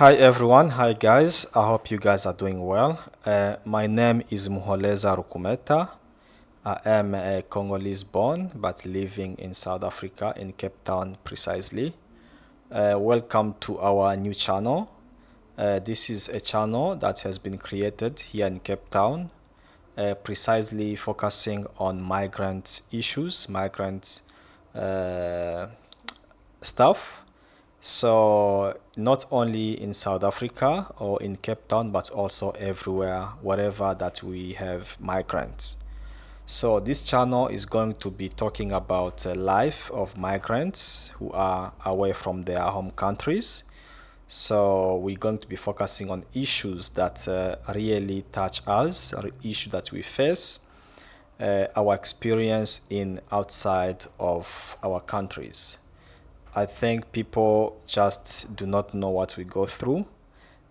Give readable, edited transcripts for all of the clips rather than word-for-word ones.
Hi everyone, hi guys. I hope you guys are doing well. My name is Muholeza Rukumeta. I am a Congolese born but living in South Africa in Cape Town precisely. Welcome to our new channel. This is a channel that has been created here in Cape Town, precisely focusing on migrant issues, migrant uh, stuff. So not only in South Africa or in Cape Town, but also everywhere, wherever that we have migrants. So this channel is going to be talking about the life of migrants who are away from their home countries. So we're going to be focusing on issues that really touch us, or issues that we face, our experience in outside of our countries. I think people just do not know what we go through,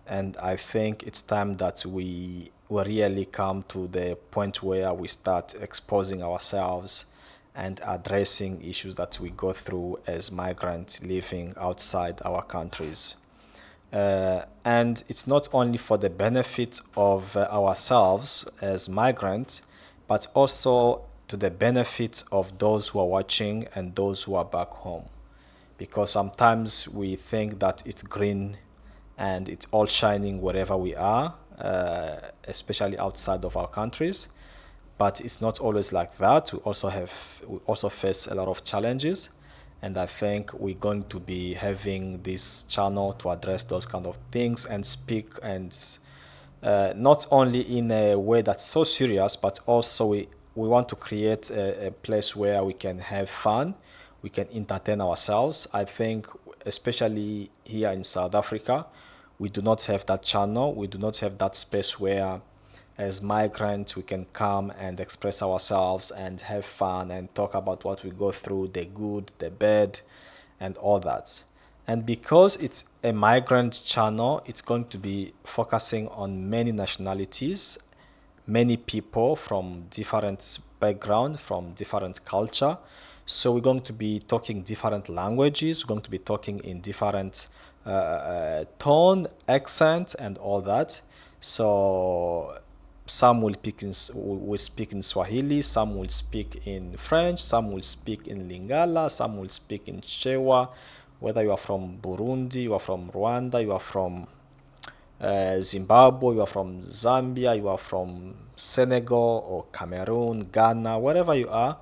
and I think it's time that we really come to the point where we start exposing ourselves and addressing issues that we go through as migrants living outside our countries. And it's not only for the benefit of ourselves as migrants, but also to the benefit of those who are watching and those who are back home. Because sometimes we think that it's green and it's all shining wherever we are, especially outside of our countries. But it's not always like that. We also face a lot of challenges, and I think we're going to be having this channel to address those kind of things and speak and not only in a way that's so serious, but also we want to create a place where we can have fun, we can entertain ourselves. I think, especially here in South Africa, we do not have that channel, we do not have that space where, as migrants, we can come and express ourselves and have fun and talk about what we go through, the good, the bad, and all that. And because it's a migrant channel, it's going to be focusing on many nationalities, many people from different background, from different culture. So we're going to be talking different languages. We're going to be talking in different tone, accent, and all that. So some will speak in Swahili, some will speak in French, some will speak in Lingala, some will speak in Chewa. Whether you are from Burundi, you are from Rwanda, you are from Zimbabwe, you are from Zambia, you are from Senegal or Cameroon, Ghana, wherever you are,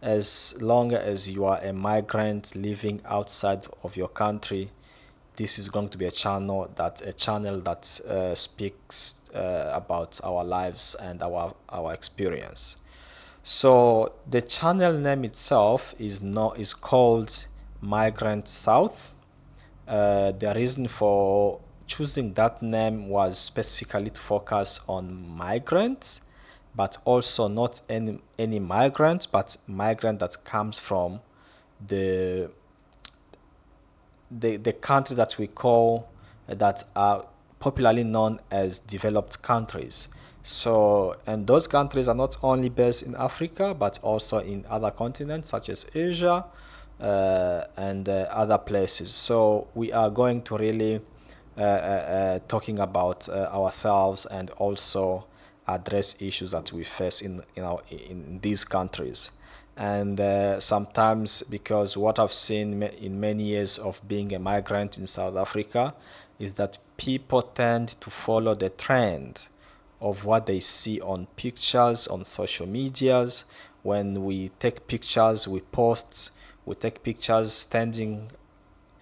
as long as you are a migrant living outside of your country, this is going to be a channel that speaks about our lives and our experience. So the channel name itself is called Migrant South. The reason for choosing that name was specifically to focus on migrants, but also not any migrant, but migrant that comes from the the country that we call that are popularly known as developed countries. So, and those countries are not only based in Africa, but also in other continents such as Asia and other places. So, we are going to really talking about ourselves and also address issues that we face in these countries. And sometimes, because what I've seen in many years of being a migrant in South Africa is that people tend to follow the trend of what they see on pictures on social medias. When we take pictures, we take pictures standing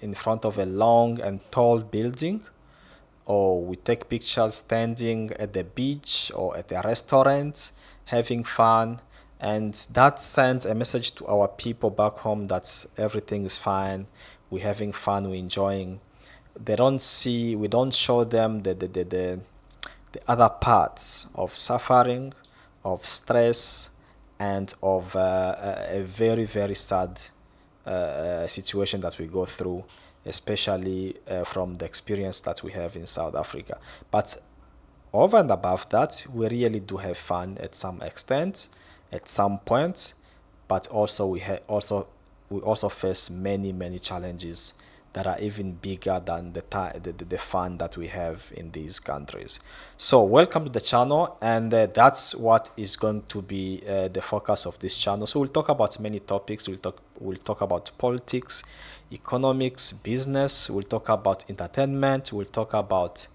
in front of a long and tall building, or we take pictures standing at the beach or at a restaurant having fun, and that sends a message to our people back home that everything is fine, we're having fun, we're enjoying. We don't show them the other parts of suffering, of stress, and of a very, very sad situation that we go through, especially from the experience that we have in South Africa. But over and above that, we really do have fun at some extent, at some point, but also we also face many challenges that are even bigger than the fun that we have in these countries. So welcome to the channel, and that's what is going to be the focus of this channel. So we'll talk about many topics. We'll talk about politics, economics, business. We'll talk about entertainment. We'll talk about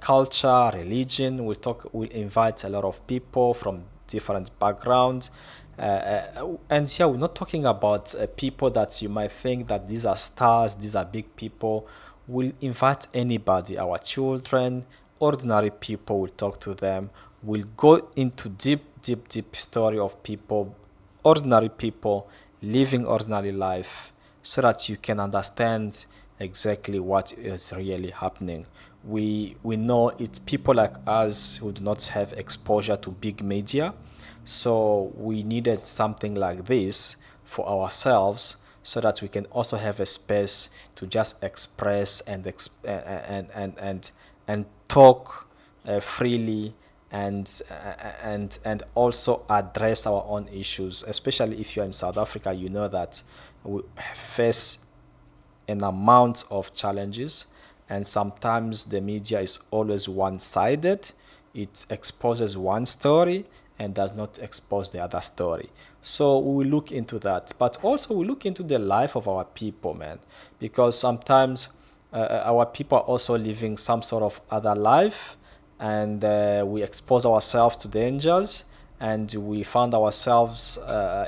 culture, religion. We'll invite a lot of people from different backgrounds. And here we're not talking about people that you might think that these are stars, these are big people. We'll invite anybody, our children, ordinary people. We'll talk to them. We'll go into deep story of people, ordinary people living ordinary life, so that you can understand exactly what is really happening. We know it's people like us who do not have exposure to big media, so we needed something like this for ourselves, so that we can also have a space to just express and talk freely, and also address our own issues. Especially if you're in South Africa, you know that we face an amount of challenges, and sometimes the media is always one-sided. It exposes one story and does not expose the other story. So we will look into that, but also we look into the life of our people, man, because sometimes our people are also living some sort of other life, and we expose ourselves to dangers, and we found ourselves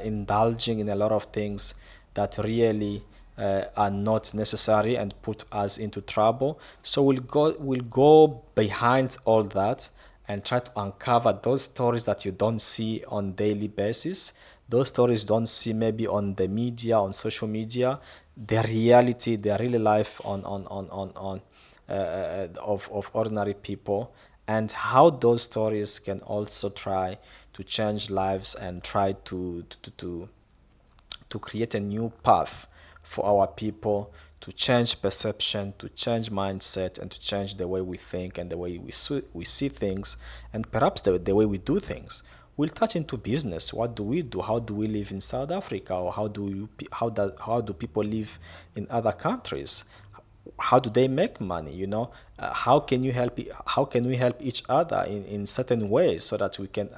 indulging in a lot of things that really are not necessary and put us into trouble. So we'll go behind all that and try to uncover those stories that you don't see on daily basis. Those stories don't see maybe on the media, on social media, the reality, the real life of ordinary people, and how those stories can also try to change lives and try to create a new path for our people, to change perception, to change mindset, and to change the way we think and the way we see things, and perhaps the way we do things. We'll touch into business. What do we do? How do we live in South Africa? Or how do people live in other countries? How do they make money? How can we help each other in certain ways, so that we can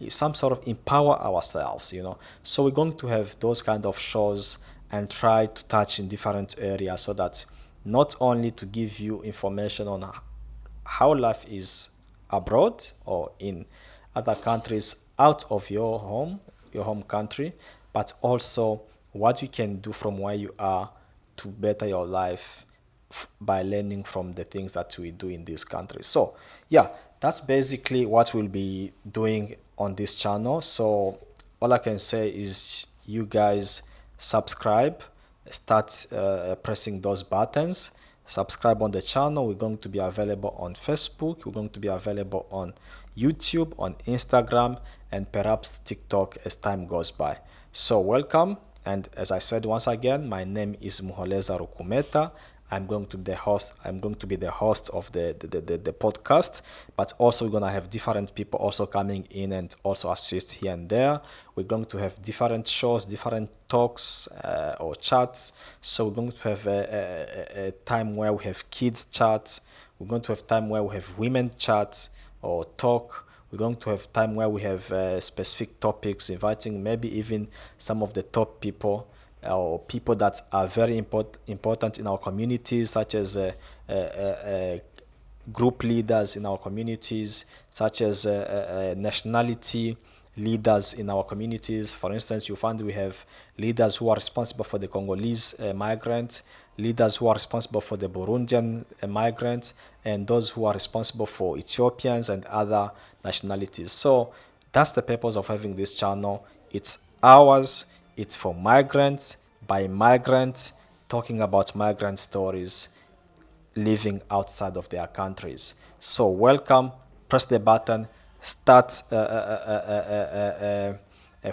some sort of empower ourselves? So we're going to have those kind of shows and try to touch in different areas, so that not only to give you information on how life is abroad or in other countries out of your home country, but also what you can do from where you are to better your life by learning from the things that we do in this country. So yeah, that's basically what we'll be doing on this channel. So all I can say is, you guys subscribe, start pressing those buttons, subscribe on the channel. We're going to be available on Facebook, we're going to be available on YouTube, on Instagram, and perhaps TikTok as time goes by. So welcome, and as I said once again, my name is Muholeza Rukumeta. I'm going to be the host of the podcast, but also we're gonna have different people also coming in and also assist here and there. We're going to have different shows, different talks or chats. So we're going to have a time where we have kids chats. We're going to have time where we have women chats or talk. We're going to have time where we have specific topics, inviting maybe even some of the top people or people that are very important in our communities, such as group leaders in our communities, such as nationality leaders in our communities. For instance, you find we have leaders who are responsible for the Congolese migrants, leaders who are responsible for the Burundian migrants, and those who are responsible for Ethiopians and other nationalities. So that's the purpose of having this channel. It's ours. It's for migrants, by migrants, talking about migrant stories living outside of their countries. So welcome, press the button, start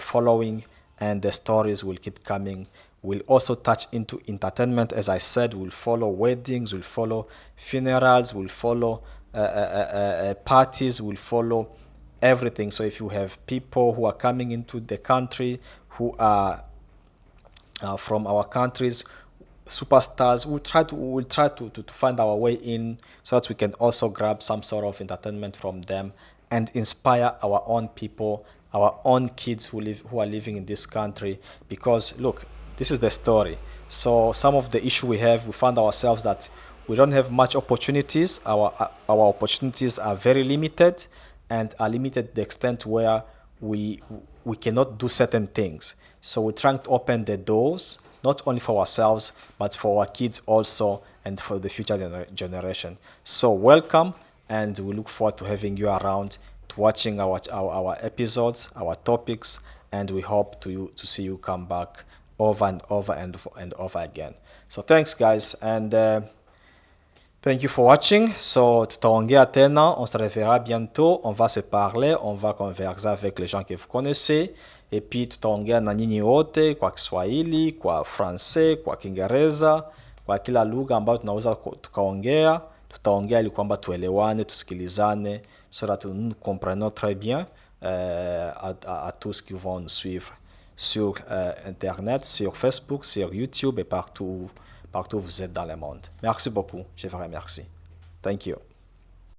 following, and the stories will keep coming. We'll also touch into entertainment. As I said, we'll follow weddings, we'll follow funerals, we'll follow parties, we'll follow everything. So if you have people who are coming into the country who are from our countries, superstars. We'll try to find our way in so that we can also grab some sort of entertainment from them and inspire our own people, our own kids who are living in this country. Because look, this is the story. So some of the issue we found ourselves that we don't have much opportunities. Our opportunities are very limited, and are limited to the extent where we we cannot do certain things. So we're trying to open the doors not only for ourselves but for our kids also, and for the future generation. So welcome, and we look forward to having you around, to watching our episodes, our topics, and we hope to see you come back over and over and over again. So thanks guys, and thank you for watching. So tutaongea tena, on se reverra bientôt, on va se parler, on va converser avec les gens que vous connaissez, et puis tutaongea na nyinyi wote kwa Kiswahili, kwa Francais, kwa Kiingereza, kwa kila lugha ambayo tunaweza tukaongea. Tutaongea ili kwamba tuelewane, tusikilizane, so that nous comprenons très bien à tous qui vont nous suivre sur Internet, sur Facebook, sur YouTube et partout où vous êtes dans le monde. Merci beaucoup, je vous remercie. Thank you.